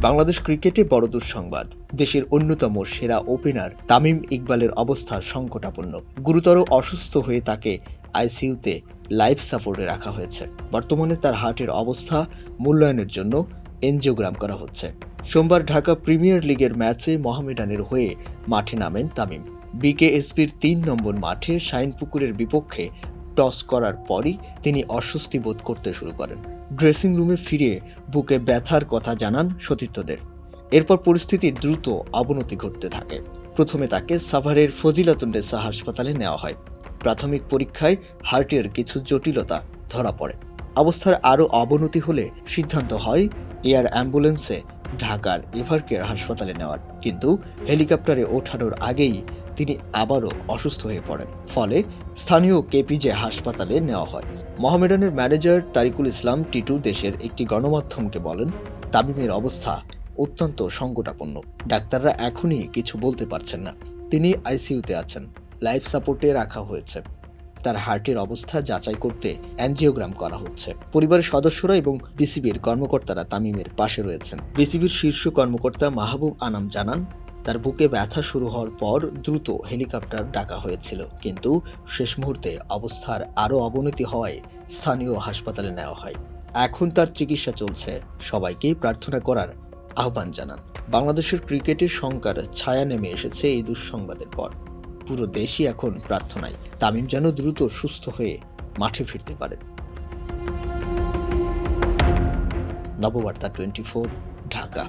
বাংলাদেশ ক্রিকেটে বড় দুঃসংবাদ। দেশের অন্যতম সেরা ওপেনার তামিম ইকবালের অবস্থা সংকটাপন্ন। গুরুতর অসুস্থ হয়ে তাকে আইসিইউতে লাইফ সাপোর্টে রাখা হয়েছে। বর্তমানে তার হার্টের অবস্থা মূল্যায়নের জন্য এনজিওগ্রাম করা হচ্ছে। সোমবার ঢাকা প্রিমিয়ার লিগের ম্যাচে মোহামেডানের হয়ে মাঠে নামেন তামিম। বিকেএসপির ৩ নম্বর মাঠে শাইনপুকুরের বিপক্ষে টস করার পরই তিনি অস্বস্তি বোধ করতে শুরু করেন। ড্রেসিং রুমে ফিরে বুকে ব্যথার কথা জানান সতীর্থদের। এরপর পরিস্থিতির দ্রুত অবনতি ঘটতে থাকে। প্রথমে তাকে সাভারের ফজিলাতুন্নেসা হাসপাতালে নেওয়া হয়। প্রাথমিক পরীক্ষায় হার্টের কিছু জটিলতা ধরা পড়ে। অবস্থার আরও অবনতি হলে সিদ্ধান্ত হয় এয়ার অ্যাম্বুলেন্সে ঢাকার এভারকেয়ার হাসপাতালে নেওয়ার, কিন্তু হেলিকপ্টারে ওঠানোর আগেই তিনি আবারও অসুস্থ হয়ে পড়েন। ফলে স্থানীয় কেপিজে হাসপাতালে নেওয়া হয়। মোহামেডানের ম্যানেজার তারিকুল ইসলাম টিটু দেশের একটি গণমাধ্যমকে বলেন, তামিমের অবস্থা অত্যন্ত সংকটাপন্ন। ডাক্তাররা এখনই কিছু বলতে পারছেন না। তিনি আইসিইউতে আছেন, লাইফ সাপোর্টে রাখা হয়েছে। তার হার্টের অবস্থা যাচাই করতে অ্যানজিওগ্রাম করা হচ্ছে। পরিবারের সদস্যরা এবং বিসিবির কর্মকর্তারা তামিমের পাশে রয়েছেন। বিসিবির শীর্ষ কর্মকর্তা মাহবুব আনাম জানান, তার বুকে ব্যথা শুরু হওয়ার পর দ্রুত হেলিকপ্টার ডাকা হয়েছিল, কিন্তু শেষ মুহূর্তে অবস্থার আরও অবনতি হওয়ায় স্থানীয় হাসপাতালে নেওয়া হয়। এখন তার চিকিৎসা চলছে। সবাইকে প্রার্থনা করার আহ্বান জানান। বাংলাদেশের ক্রিকেটের শঙ্কার ছায়া নেমে এসেছে এই দুঃসংবাদের পর। পুরো দেশই এখন প্রার্থনায় তামিম যেন দ্রুত সুস্থ হয়ে মাঠে ফিরতে পারেন। নববার্তা 24, ঢাকা।